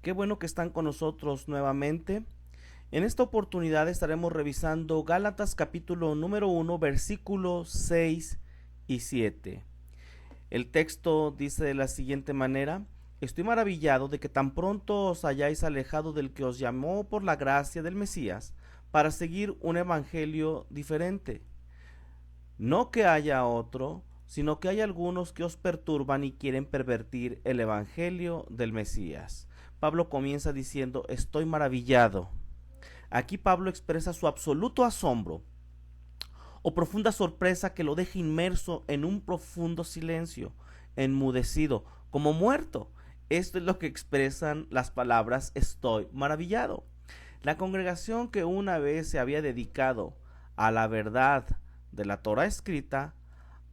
Qué bueno que están con nosotros nuevamente. En esta oportunidad estaremos revisando Gálatas capítulo número 1, versículos 6 y 7. El texto dice de la siguiente manera: Estoy maravillado de que tan pronto os hayáis alejado del que os llamó por la gracia del Mesías para seguir un evangelio diferente. No que haya otro, sino que hay algunos que os perturban y quieren pervertir el evangelio del Mesías. Pablo comienza diciendo: estoy maravillado. Aquí Pablo expresa su absoluto asombro o profunda sorpresa que lo deja inmerso en un profundo silencio, enmudecido, como muerto. Esto es lo que expresan las palabras estoy maravillado. La congregación que una vez se había dedicado a la verdad de la Torah escrita,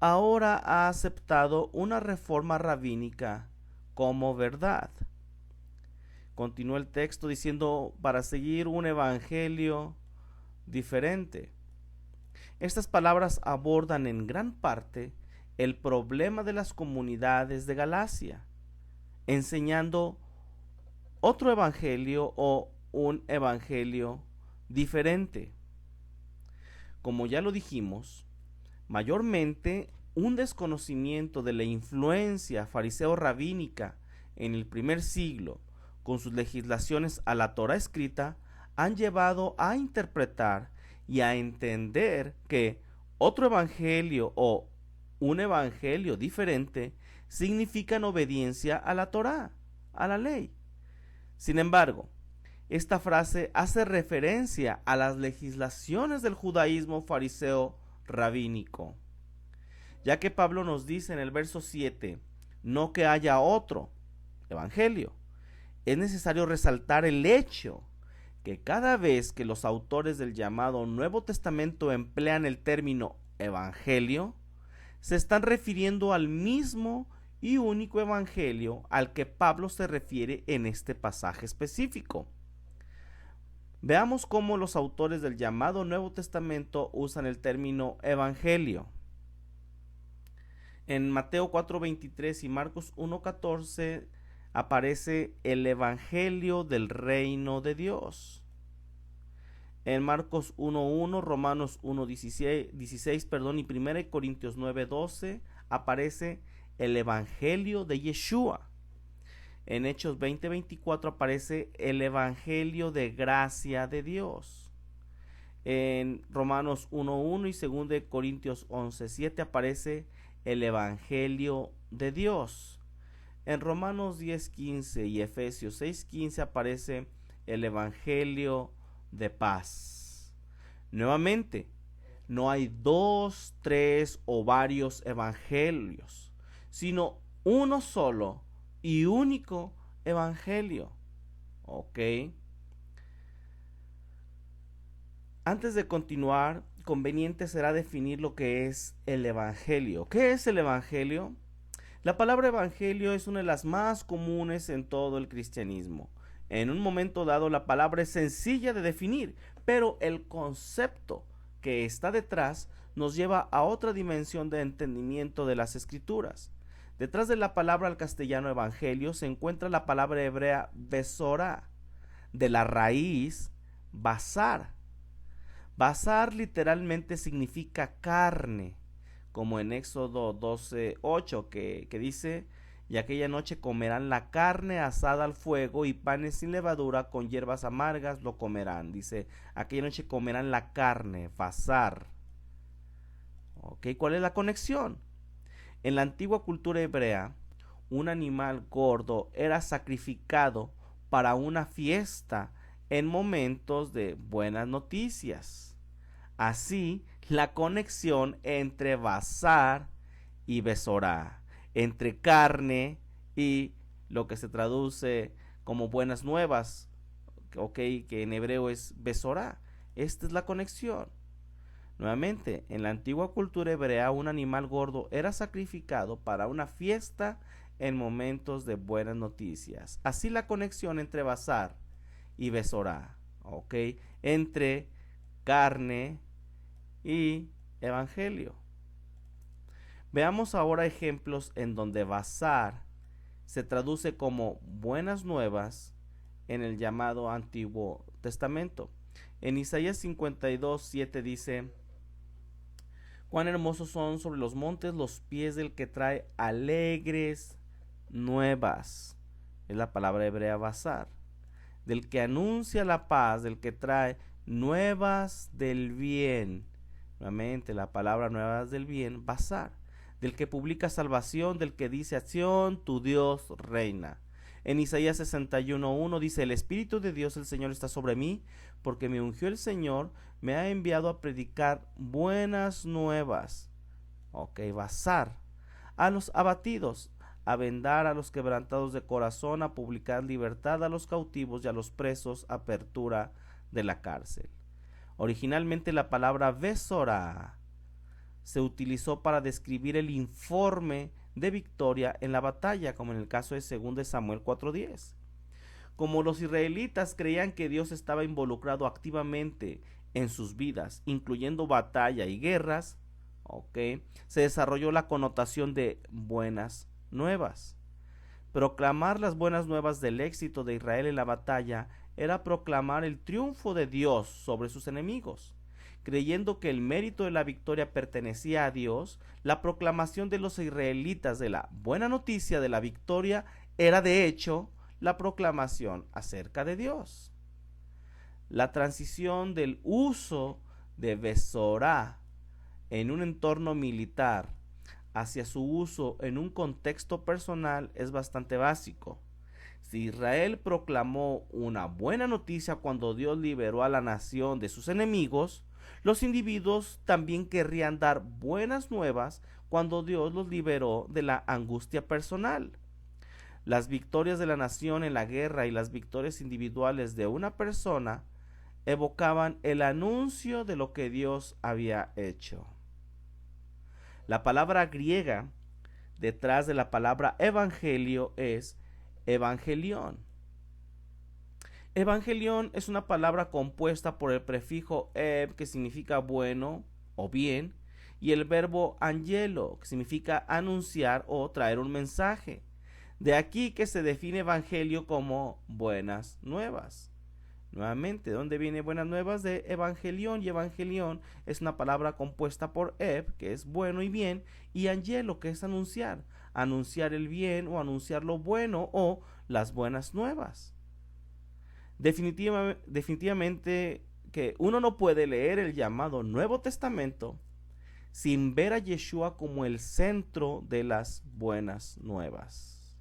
ahora ha aceptado una reforma rabínica como verdad. Continúa el texto diciendo: para seguir un evangelio diferente. Estas palabras abordan en gran parte el problema de las comunidades de Galacia, enseñando otro evangelio o un evangelio diferente. Como ya lo dijimos, mayormente un desconocimiento de la influencia fariseo-rabínica en el primer siglo, con sus legislaciones a la Torah escrita, han llevado a interpretar y a entender que otro evangelio o un evangelio diferente significan obediencia a la Torah, a la ley. Sin embargo, esta frase hace referencia a las legislaciones del judaísmo fariseo rabínico, ya que Pablo nos dice en el verso 7, no que haya otro evangelio. Es necesario resaltar el hecho que cada vez que los autores del llamado Nuevo Testamento emplean el término evangelio, se están refiriendo al mismo y único evangelio al que Pablo se refiere en este pasaje específico. Veamos cómo los autores del llamado Nuevo Testamento usan el término evangelio. En Mateo 4:23 y Marcos 1:14 aparece el evangelio del reino de Dios. En Marcos 1:1, Romanos 1:16, y 1 Corintios 9:12 aparece el evangelio de Yeshua. En Hechos 20:24 aparece el evangelio de gracia de Dios. En Romanos 1:1 y 2 Corintios 11:7 aparece el evangelio de Dios. En Romanos 10:15 y Efesios 6:15 aparece el evangelio de paz. Nuevamente, no hay dos, tres o varios evangelios, sino uno solo y único evangelio. ¿Ok? Antes de continuar, conveniente será definir lo que es el evangelio. ¿Qué es el evangelio? La palabra evangelio es una de las más comunes en todo el cristianismo. En un momento dado la palabra es sencilla de definir, pero el concepto que está detrás nos lleva a otra dimensión de entendimiento de las escrituras. Detrás de la palabra al castellano evangelio se encuentra la palabra hebrea besorá, de la raíz basar. Basar literalmente significa carne, como en Éxodo 12:8 que dice: y aquella noche comerán la carne asada al fuego y panes sin levadura con hierbas amargas lo comerán. Dice, aquella noche comerán la carne, basar. ¿Ok? ¿Cuál es la conexión? En la antigua cultura hebrea, un animal gordo era sacrificado para una fiesta en momentos de buenas noticias. Así, la conexión entre basar y besorá, entre carne y lo que se traduce como buenas nuevas, ok, que en hebreo es besorá. Esta es la conexión. Nuevamente, en la antigua cultura hebrea, un animal gordo era sacrificado para una fiesta en momentos de buenas noticias. Así la conexión entre basar y besorá, ok, entre carne y evangelio. Veamos ahora ejemplos en donde basar se traduce como buenas nuevas en el llamado Antiguo Testamento. En Isaías 52:7 dice: cuán hermosos son sobre los montes los pies del que trae alegres nuevas. Es la palabra hebrea basar. Del que anuncia la paz, del que trae nuevas del bien. Nuevamente la palabra nuevas del bien, basar. Del que publica salvación, del que dice: acción, tu Dios reina. En Isaías 61:1 dice: el Espíritu de Dios el Señor está sobre mí, porque me ungió el Señor, me ha enviado a predicar buenas nuevas. Basar. A los abatidos, a vendar a los quebrantados de corazón, a publicar libertad a los cautivos y a los presos, apertura de la cárcel. Originalmente la palabra Besorá se utilizó para describir el informe de victoria en la batalla, como en el caso de 2 Samuel 4:10. Como los israelitas creían que Dios estaba involucrado activamente en sus vidas, incluyendo batalla y guerras, se desarrolló la connotación de buenas nuevas. Proclamar las buenas nuevas del éxito de Israel en la batalla era proclamar el triunfo de Dios sobre sus enemigos. Creyendo que el mérito de la victoria pertenecía a Dios, la proclamación de los israelitas de la buena noticia de la victoria era de hecho la proclamación acerca de Dios. La transición del uso de Besorá en un entorno militar hacia su uso en un contexto personal es bastante básico. Si Israel proclamó una buena noticia cuando Dios liberó a la nación de sus enemigos, los individuos también querrían dar buenas nuevas cuando Dios los liberó de la angustia personal. Las victorias de la nación en la guerra y las victorias individuales de una persona evocaban el anuncio de lo que Dios había hecho. La palabra griega detrás de la palabra evangelio es evangelión. Evangelión es una palabra compuesta por el prefijo ev, que significa bueno o bien, y el verbo angelo, que significa anunciar o traer un mensaje. De aquí que se define evangelio como buenas nuevas. Nuevamente, ¿de dónde viene buenas nuevas? De evangelión, y evangelión es una palabra compuesta por ev, que es bueno y bien, y angelo, que es anunciar. Anunciar el bien o anunciar lo bueno o las buenas nuevas. Definitivamente que uno no puede leer el llamado Nuevo Testamento sin ver a Yeshua como el centro de las buenas nuevas.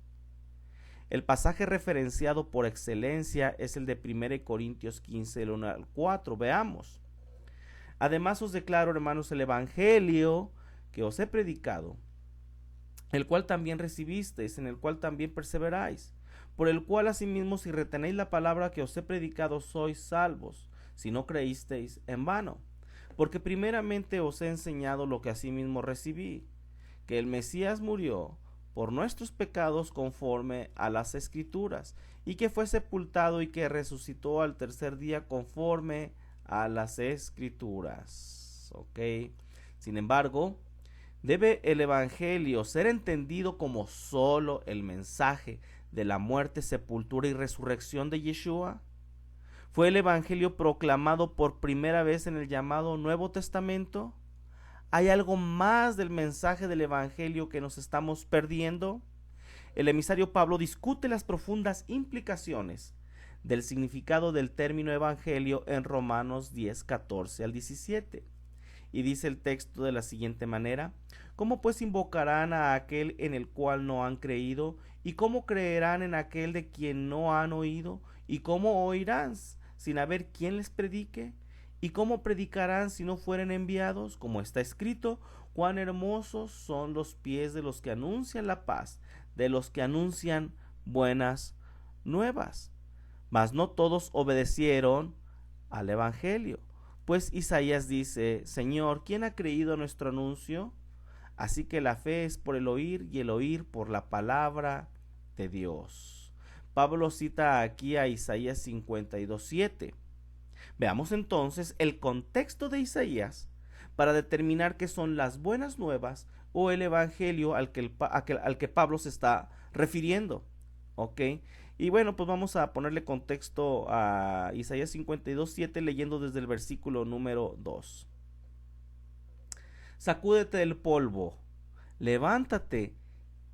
El pasaje referenciado por excelencia es el de 1 Corintios 15, del 1 al 4. Veamos. Además os declaro, hermanos, el evangelio que os he predicado, el cual también recibisteis, en el cual también perseveráis, por el cual asimismo si retenéis la palabra que os he predicado sois salvos, si no creísteis en vano. Porque primeramente os he enseñado lo que asimismo recibí, que el Mesías murió por nuestros pecados conforme a las Escrituras, y que fue sepultado y que resucitó al tercer día conforme a las Escrituras. Sin embargo, ¿debe el evangelio ser entendido como solo el mensaje de la muerte, sepultura y resurrección de Yeshua? ¿Fue el evangelio proclamado por primera vez en el llamado Nuevo Testamento? ¿Hay algo más del mensaje del evangelio que nos estamos perdiendo? El emisario Pablo discute las profundas implicaciones del significado del término evangelio en Romanos 10, 14 al 17. Y dice el texto de la siguiente manera: ¿cómo pues invocarán a aquel en el cual no han creído? ¿Y cómo creerán en aquel de quien no han oído? ¿Y cómo oirán sin haber quien les predique? ¿Y cómo predicarán si no fueren enviados? Como está escrito: cuán hermosos son los pies de los que anuncian la paz, de los que anuncian buenas nuevas. Mas no todos obedecieron al evangelio. Pues Isaías dice: Señor, ¿quién ha creído a nuestro anuncio? Así que la fe es por el oír, y el oír por la palabra de Dios. Pablo cita aquí a Isaías 52:7. Veamos entonces el contexto de Isaías para determinar qué son las buenas nuevas o el evangelio al que Pablo se está refiriendo. Y bueno, pues vamos a ponerle contexto a Isaías 52:7, leyendo desde el versículo número 2. Sacúdete del polvo, levántate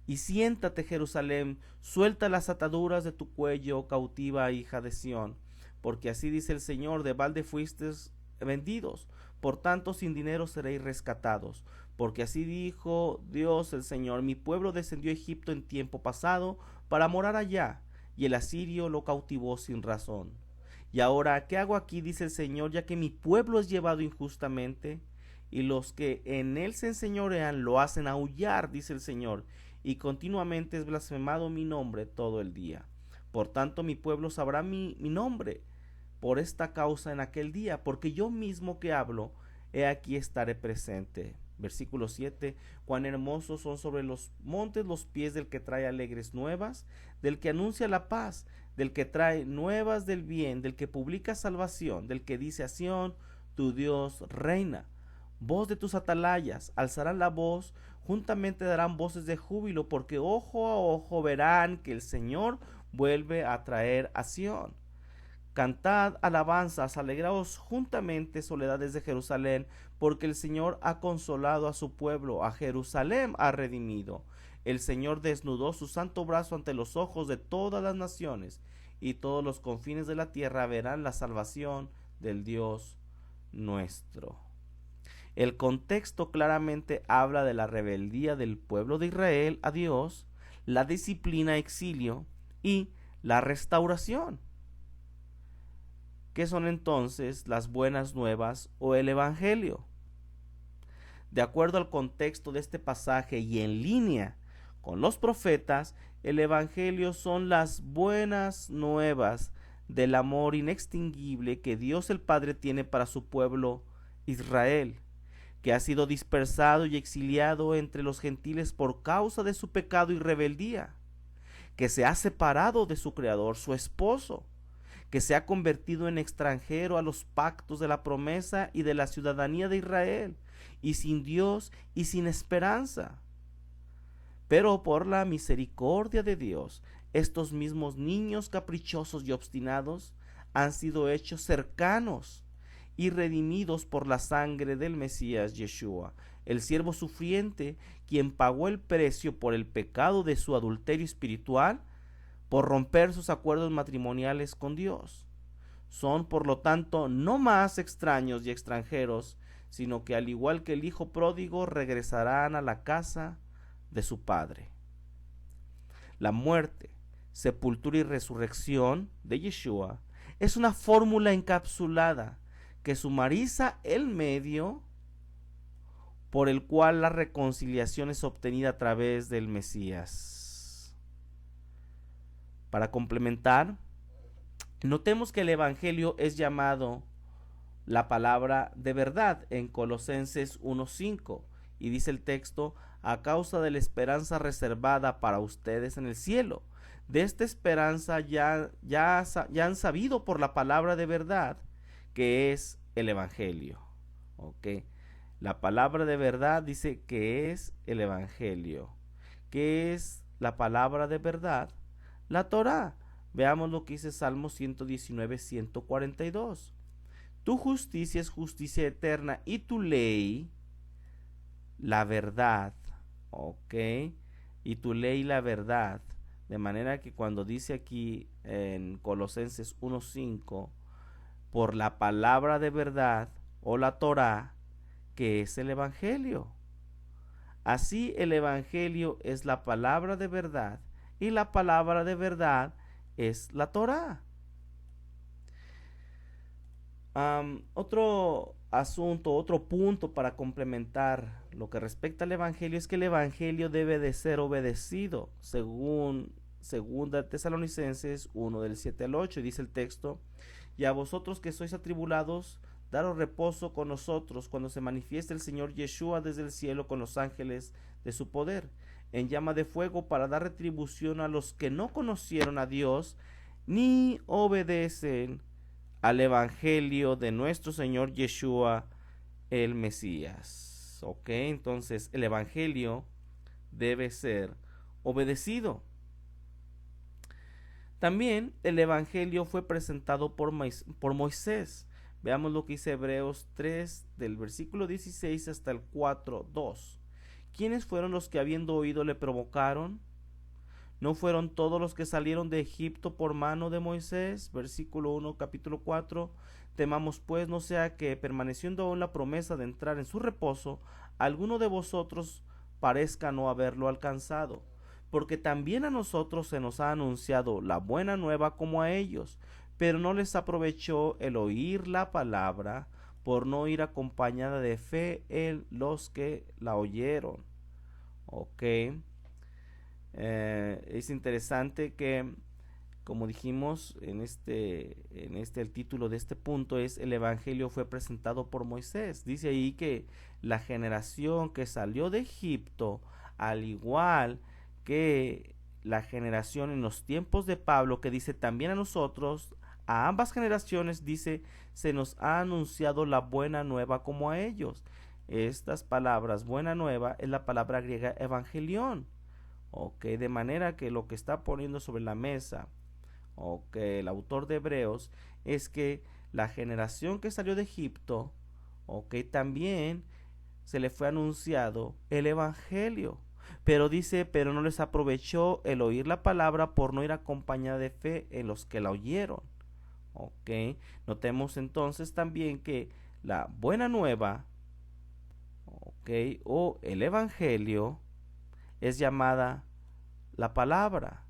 y siéntate, Jerusalén, suelta las ataduras de tu cuello, cautiva hija de Sión, porque así dice el Señor: de balde fuisteis vendidos, por tanto sin dinero seréis rescatados. Porque así dijo Dios el Señor: mi pueblo descendió a Egipto en tiempo pasado para morar allá, y el asirio lo cautivó sin razón. Y ahora, ¿qué hago aquí? Dice el Señor, ya que mi pueblo es llevado injustamente, y los que en él se enseñorean lo hacen aullar, dice el Señor, y continuamente es blasfemado mi nombre todo el día. Por tanto, mi pueblo sabrá mi nombre por esta causa en aquel día, porque yo mismo que hablo, he aquí estaré presente. Versículo 7. Cuán hermosos son sobre los montes los pies del que trae alegres nuevas, del que anuncia la paz, del que trae nuevas del bien, del que publica salvación, del que dice a Sión: tu Dios reina. Voz de tus atalayas, alzarán la voz, juntamente darán voces de júbilo, porque ojo a ojo verán que el Señor vuelve a traer a Sión. Cantad alabanzas, alegraos juntamente, soledades de Jerusalén, porque el Señor ha consolado a su pueblo, a Jerusalén ha redimido. El Señor desnudó su santo brazo ante los ojos de todas las naciones, y todos los confines de la tierra verán la salvación del Dios nuestro. El contexto claramente habla de la rebeldía del pueblo de Israel a Dios, la disciplina, exilio y la restauración. ¿Qué son entonces las buenas nuevas o el Evangelio? De acuerdo al contexto de este pasaje y en línea con los profetas, el Evangelio son las buenas nuevas del amor inextinguible que Dios el Padre tiene para su pueblo Israel, que ha sido dispersado y exiliado entre los gentiles por causa de su pecado y rebeldía, que se ha separado de su Creador, su esposo, que se ha convertido en extranjero a los pactos de la promesa y de la ciudadanía de Israel, y sin Dios y sin esperanza. Pero por la misericordia de Dios, estos mismos niños caprichosos y obstinados han sido hechos cercanos y redimidos por la sangre del Mesías Yeshua, el siervo sufriente, quien pagó el precio por el pecado de su adulterio espiritual, por romper sus acuerdos matrimoniales con Dios. Son, por lo tanto, no más extraños y extranjeros, sino que al igual que el hijo pródigo regresarán a la casa de su padre. La muerte, sepultura y resurrección de Yeshua es una fórmula encapsulada que sumariza el medio por el cual la reconciliación es obtenida a través del Mesías. Para complementar, notemos que el Evangelio es llamado la palabra de verdad en Colosenses 1:5, y dice el texto: a causa de la esperanza reservada para ustedes en el cielo. De esta esperanza ya han sabido por la palabra de verdad, que es el Evangelio. ¿Okay? La palabra de verdad dice que es el Evangelio. ¿Qué es la palabra de verdad? La Torá. Veamos lo que dice Salmo 119:142. Tu justicia es justicia eterna y tu ley, la verdad. ¿Ok? Y tu ley, la verdad. De manera que cuando dice aquí en Colosenses 1:5, por la palabra de verdad o la Torá, que es el Evangelio. Así el Evangelio es la palabra de verdad y la palabra de verdad es la Torá. Otro asunto, otro punto para complementar lo que respecta al Evangelio es que el Evangelio debe de ser obedecido según 2 Tesalonicenses 1 del 7 al 8, y dice el texto: y a vosotros que sois atribulados, daros reposo con nosotros cuando se manifieste el Señor Yeshua desde el cielo con los ángeles de su poder, en llama de fuego, para dar retribución a los que no conocieron a Dios ni obedecen al Evangelio de nuestro Señor Yeshua el Mesías. ¿Ok? Entonces el Evangelio debe ser obedecido. También el Evangelio fue presentado por Moisés. Veamos lo que dice Hebreos 3 del versículo 16 hasta el 4:2. ¿Quiénes fueron los que habiendo oído le provocaron? ¿No fueron todos los que salieron de Egipto por mano de Moisés? Versículo 1, capítulo 4. Temamos pues no sea que, permaneciendo aún la promesa de entrar en su reposo, alguno de vosotros parezca no haberlo alcanzado. Porque también a nosotros se nos ha anunciado la buena nueva como a ellos, pero no les aprovechó el oír la palabra, por no ir acompañada de fe en los que la oyeron. Ok. Es interesante que, como dijimos, el título de este punto es: el Evangelio fue presentado por Moisés. Dice ahí que la generación que salió de Egipto, al igual que la generación en los tiempos de Pablo, que dice también a nosotros, a ambas generaciones, dice, se nos ha anunciado la buena nueva como a ellos. Estas palabras, buena nueva, es la palabra griega evangelión. Ok, de manera que lo que está poniendo sobre la mesa, ok, el autor de Hebreos, es que la generación que salió de Egipto, ok, también se le fue anunciado el Evangelio. Pero dice, pero no les aprovechó el oír la palabra por no ir acompañada de fe en los que la oyeron. Ok, notemos entonces también que la buena nueva, ok, o el Evangelio, es llamada la palabra.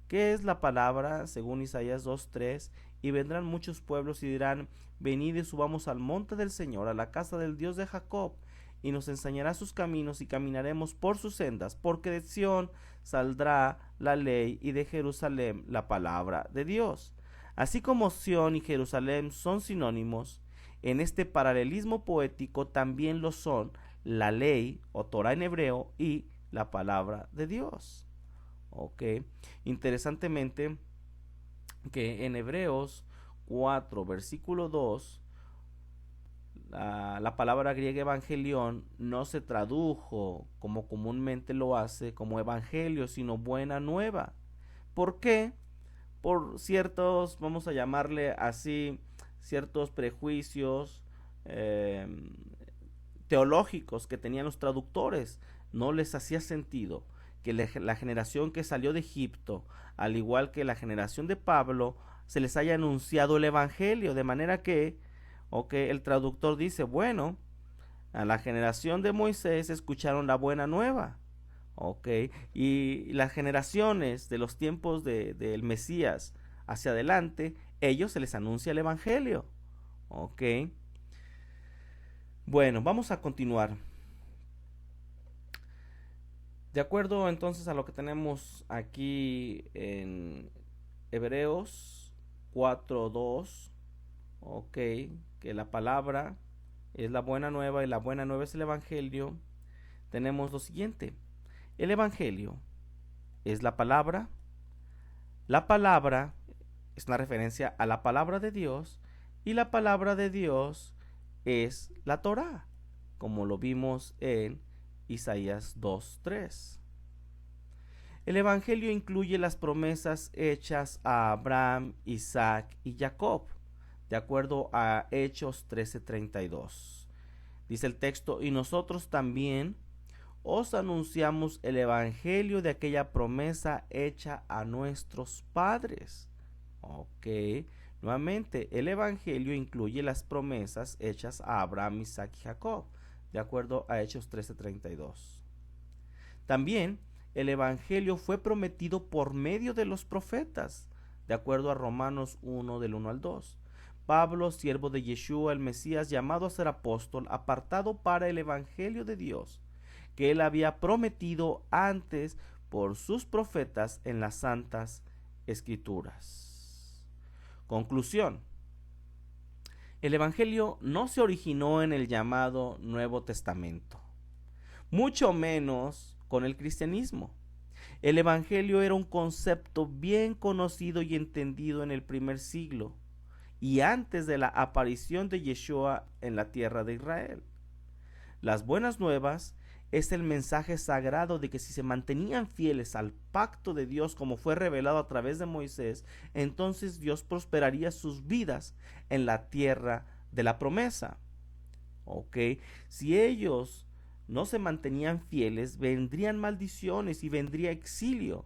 ¿Qué es la palabra? Según Isaías 2:3, y vendrán muchos pueblos y dirán, venid y subamos al monte del Señor, a la casa del Dios de Jacob, y nos enseñará sus caminos y caminaremos por sus sendas, porque de Sión saldrá la ley y de Jerusalén la palabra de Dios. Así como Sión y Jerusalén son sinónimos, en este paralelismo poético también lo son la ley o Torah en hebreo y la palabra de Dios. Ok, interesantemente que en Hebreos 4 versículo 2 la palabra griega evangelión no se tradujo como comúnmente lo hace como evangelio, sino buena nueva. ¿Por qué? Por ciertos, vamos a llamarle así, ciertos prejuicios teológicos que tenían los traductores. No les hacía sentido que la generación que salió de Egipto, al igual que la generación de Pablo, se les haya anunciado el Evangelio, de manera que, el traductor dice, bueno, a la generación de Moisés escucharon la buena nueva, y las generaciones de los tiempos del Mesías hacia adelante, ellos se les anuncia el Evangelio, Bueno, vamos a continuar. De acuerdo entonces a lo que tenemos aquí en Hebreos 4:2, que la palabra es la buena nueva y la buena nueva es el Evangelio, tenemos lo siguiente: el Evangelio es la palabra es una referencia a la palabra de Dios, y la palabra de Dios es la Torá, como lo vimos en Isaías 2:3. El Evangelio incluye las promesas hechas a Abraham, Isaac y Jacob, de acuerdo a Hechos 13:32. Dice el texto, y nosotros también os anunciamos el Evangelio de aquella promesa hecha a nuestros padres. Nuevamente, el Evangelio incluye las promesas hechas a Abraham, Isaac y Jacob, de acuerdo a Hechos 13:32. También el Evangelio fue prometido por medio de los profetas, de acuerdo a Romanos 1 del 1 al 2. Pablo, siervo de Yeshua el Mesías, llamado a ser apóstol, apartado para el Evangelio de Dios, que él había prometido antes por sus profetas en las santas escrituras. Conclusión: el Evangelio no se originó en el llamado Nuevo Testamento, mucho menos con el cristianismo. El Evangelio era un concepto bien conocido y entendido en el primer siglo y antes de la aparición de Yeshua en la tierra de Israel. Las buenas nuevas es el mensaje sagrado de que si se mantenían fieles al pacto de Dios como fue revelado a través de Moisés, entonces Dios prosperaría sus vidas en la tierra de la promesa. ¿Ok? Si ellos no se mantenían fieles, vendrían maldiciones y vendría exilio.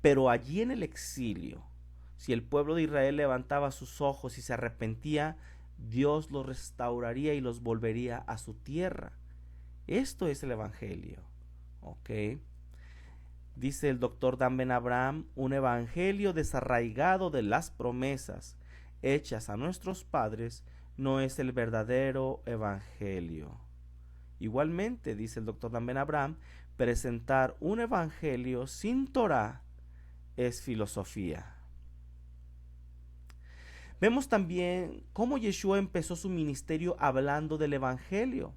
Pero allí en el exilio, si el pueblo de Israel levantaba sus ojos y se arrepentía, Dios los restauraría y los volvería a su tierra. Esto es el evangelio. ¿Ok? Dice el doctor Dan Ben Abraham, un evangelio desarraigado de las promesas hechas a nuestros padres no es el verdadero evangelio. Igualmente, dice el doctor Dan Ben Abraham, presentar un evangelio sin Torah es filosofía. Vemos también cómo Yeshua empezó su ministerio hablando del evangelio,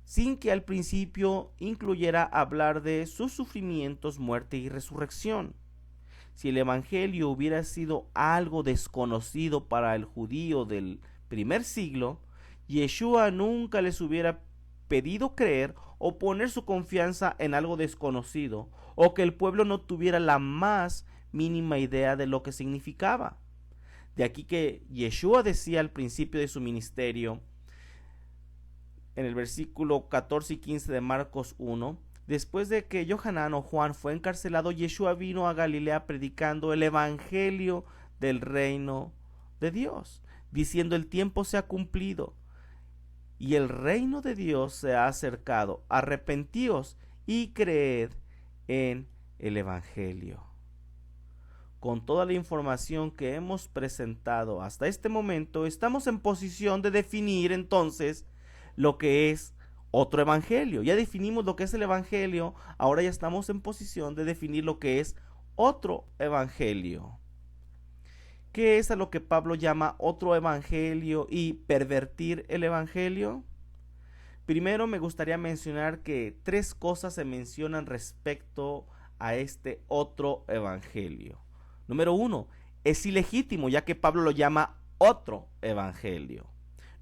sin que al principio incluyera hablar de sus sufrimientos, muerte y resurrección. Si el evangelio hubiera sido algo desconocido para el judío del primer siglo, Yeshua nunca les hubiera pedido creer o poner su confianza en algo desconocido, o que el pueblo no tuviera la más mínima idea de lo que significaba. De aquí que Yeshua decía al principio de su ministerio, en el versículo 14 y 15 de Marcos 1, después de que Yohanan o Juan fue encarcelado, Yeshua vino a Galilea predicando el evangelio del reino de Dios, diciendo: el tiempo se ha cumplido y el reino de Dios se ha acercado. Arrepentíos y creed en el evangelio. Con toda la información que hemos presentado hasta este momento, estamos en posición de definir entonces lo que es otro evangelio. Ya definimos lo que es el evangelio, ahora ya estamos en posición de definir lo que es otro evangelio. ¿Qué es a lo que Pablo llama otro evangelio y pervertir el evangelio? Primero me gustaría mencionar que 3 cosas se mencionan respecto a este otro evangelio. Número 1, es ilegítimo, ya que Pablo lo llama otro evangelio.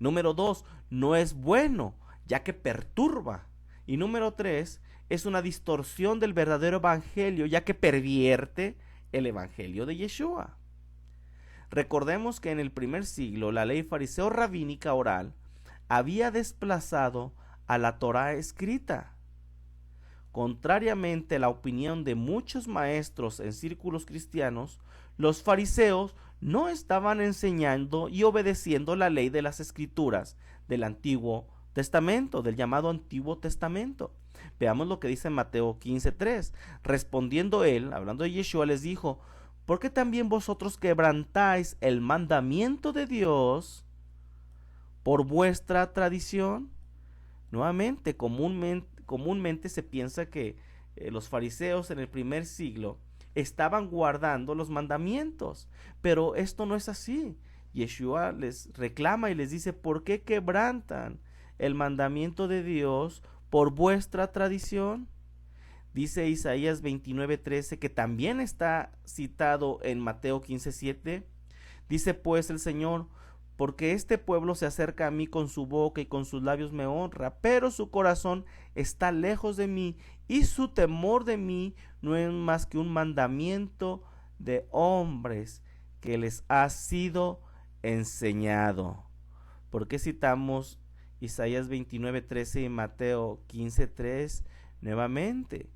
Número 2, no es bueno, ya que perturba. Y número 3, es una distorsión del verdadero evangelio, ya que pervierte el evangelio de Yeshua. Recordemos que en el primer siglo la ley fariseo rabínica oral había desplazado a la Torá escrita. Contrariamente a la opinión de muchos maestros en círculos cristianos, los fariseos no estaban enseñando y obedeciendo la ley de las escrituras del Antiguo Testamento, del llamado Antiguo Testamento. Veamos lo que dice en Mateo 15:3. Respondiendo él, hablando de Yeshua, les dijo: ¿por qué también vosotros quebrantáis el mandamiento de Dios por vuestra tradición? Nuevamente, comúnmente se piensa que los fariseos en el primer siglo estaban guardando los mandamientos, pero esto no es así. Yeshua les reclama y les dice: ¿por qué quebrantan el mandamiento de Dios por vuestra tradición? Dice Isaías 29:13, que también está citado en Mateo 15:7. Dice pues el Señor: porque este pueblo se acerca a mí con su boca y con sus labios me honra, pero su corazón está lejos de mí, y su temor de mí no es más que un mandamiento de hombres que les ha sido enseñado. ¿Por qué citamos Isaías 29:13 y Mateo 15:3 nuevamente?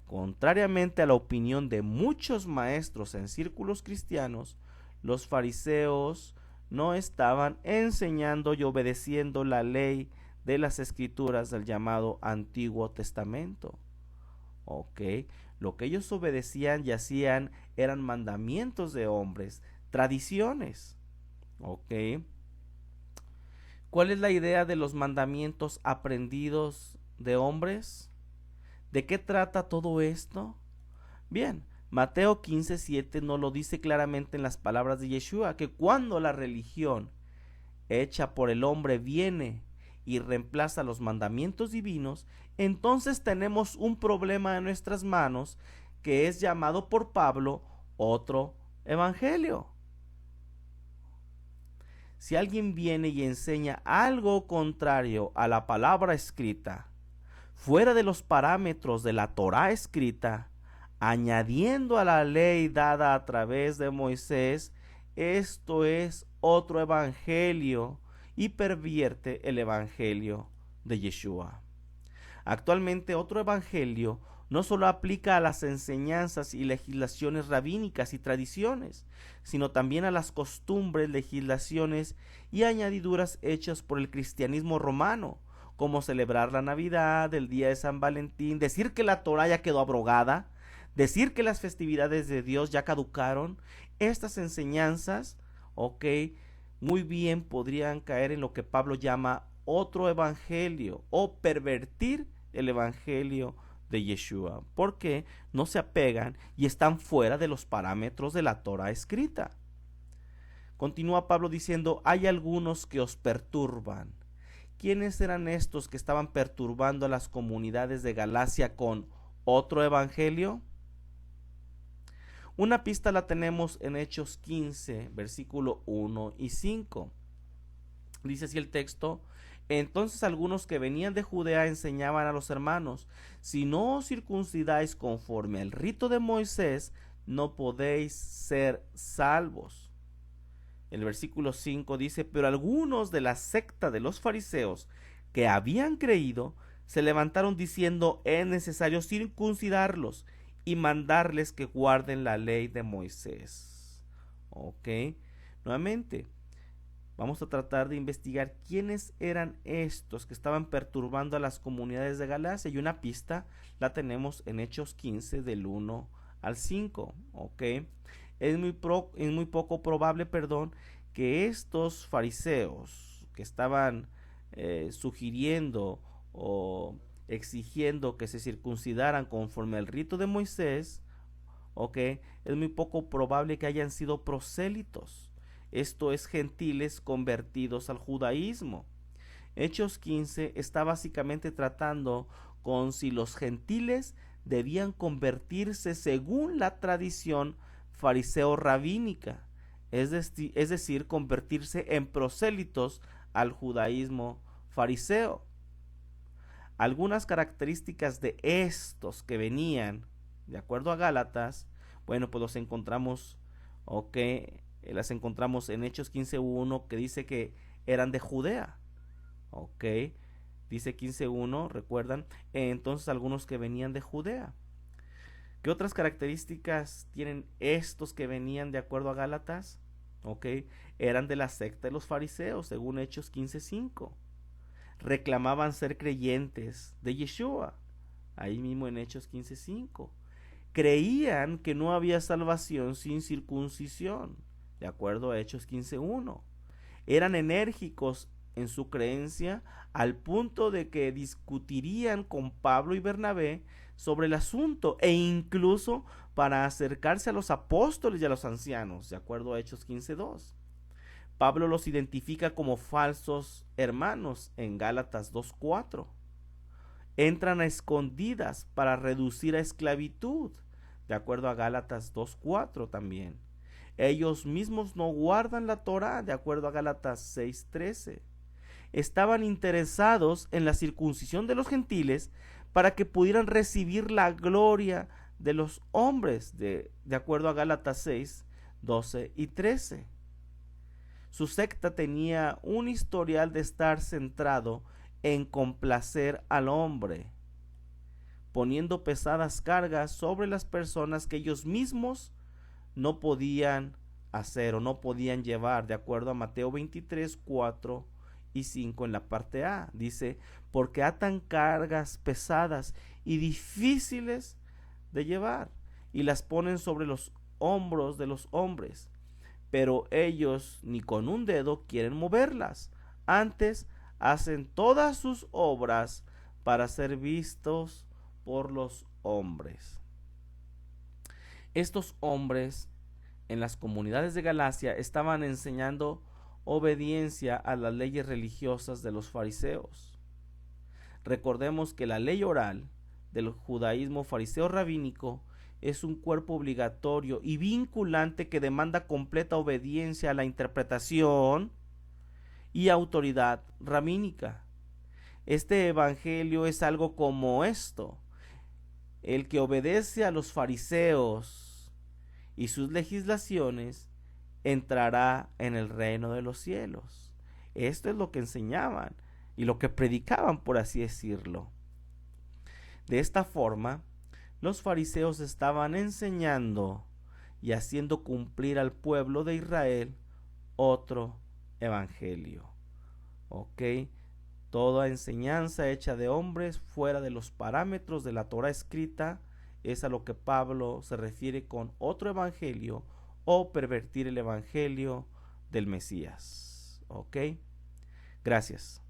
Contrariamente a la opinión de muchos maestros en círculos cristianos, los fariseos no estaban enseñando y obedeciendo la ley de las escrituras del llamado Antiguo Testamento. Ok, lo que ellos obedecían y hacían eran mandamientos de hombres, tradiciones. Ok, ¿cuál es la idea de los mandamientos aprendidos de hombres? ¿De qué trata todo esto? Bien, Mateo 15:7 nos lo dice claramente en las palabras de Yeshua, que cuando la religión hecha por el hombre viene y reemplaza los mandamientos divinos, entonces tenemos un problema en nuestras manos que es llamado por Pablo otro evangelio. Si alguien viene y enseña algo contrario a la palabra escrita, fuera de los parámetros de la Torá escrita, añadiendo a la ley dada a través de Moisés, esto es otro evangelio y pervierte el evangelio de Yeshua. Actualmente otro evangelio no solo aplica a las enseñanzas y legislaciones rabínicas y tradiciones, sino también a las costumbres, legislaciones y añadiduras hechas por el cristianismo romano, como celebrar la Navidad, el día de San Valentín, decir que la Torá ya quedó abrogada, decir que las festividades de Dios ya caducaron. Estas enseñanzas, muy bien podrían caer en lo que Pablo llama otro evangelio o pervertir el evangelio de Yeshua, porque no se apegan y están fuera de los parámetros de la Torá escrita. Continúa Pablo diciendo, hay algunos que os perturban. ¿Quiénes eran estos que estaban perturbando a las comunidades de Galacia con otro evangelio? Una pista la tenemos en Hechos 15, versículo 1 y 5. Dice así el texto: entonces algunos que venían de Judea enseñaban a los hermanos, si no os circuncidáis conforme al rito de Moisés, no podéis ser salvos. El versículo 5 dice, pero algunos de la secta de los fariseos que habían creído, se levantaron diciendo, es necesario circuncidarlos y mandarles que guarden la ley de Moisés. Nuevamente, vamos a tratar de investigar quiénes eran estos que estaban perturbando a las comunidades de Galacia, y una pista la tenemos en Hechos 15 del 1 al 5. Es muy poco probable, que estos fariseos que estaban sugiriendo o exigiendo que se circuncidaran conforme al rito de Moisés, es muy poco probable que hayan sido prosélitos, esto es, gentiles convertidos al judaísmo. Hechos 15 está básicamente tratando con si los gentiles debían convertirse según la tradición fariseo rabínica, es decir, convertirse en prosélitos al judaísmo fariseo. Algunas características de estos que venían, de acuerdo a Gálatas, pues los encontramos, las encontramos en Hechos 15:1, que dice que eran de Judea. Dice 15:1, ¿recuerdan? Entonces algunos que venían de Judea. ¿Qué otras características tienen estos que venían de acuerdo a Gálatas? Eran de la secta de los fariseos, según Hechos 15:5. Reclamaban ser creyentes de Yeshua, ahí mismo en Hechos 15:5. Creían que no había salvación sin circuncisión, de acuerdo a Hechos 15:1. Eran enérgicos en su creencia al punto de que discutirían con Pablo y Bernabé sobre el asunto, e incluso para acercarse a los apóstoles y a los ancianos, de acuerdo a Hechos 15:2. Pablo los identifica como falsos hermanos en Gálatas 2:4. Entran a escondidas para reducir a esclavitud, de acuerdo a Gálatas 2:4 también. Ellos mismos no guardan la Torá, de acuerdo a Gálatas 6:13. Estaban interesados en la circuncisión de los gentiles para que pudieran recibir la gloria de los hombres, de acuerdo a Gálatas 6:12 y 13. Su secta tenía un historial de estar centrado en complacer al hombre, poniendo pesadas cargas sobre las personas que ellos mismos no podían hacer o no podían llevar, de acuerdo a Mateo 23:4 y 5 en la parte A. Dice, porque atan cargas pesadas y difíciles de llevar y las ponen sobre los hombros de los hombres, pero ellos ni con un dedo quieren moverlas. Antes hacen todas sus obras para ser vistos por los hombres. Estos hombres en las comunidades de Galacia estaban enseñando obediencia a las leyes religiosas de los fariseos. Recordemos que la ley oral del judaísmo fariseo rabínico es un cuerpo obligatorio y vinculante que demanda completa obediencia a la interpretación y autoridad rabínica. Este evangelio es algo como esto: el que obedece a los fariseos y sus legislaciones entrará en el reino de los cielos. Esto es lo que enseñaban y lo que predicaban, por así decirlo. De esta forma, los fariseos estaban enseñando y haciendo cumplir al pueblo de Israel otro evangelio. ¿Ok? Toda enseñanza hecha de hombres fuera de los parámetros de la Torá escrita es a lo que Pablo se refiere con otro evangelio o pervertir el evangelio del Mesías. ¿Ok? Gracias.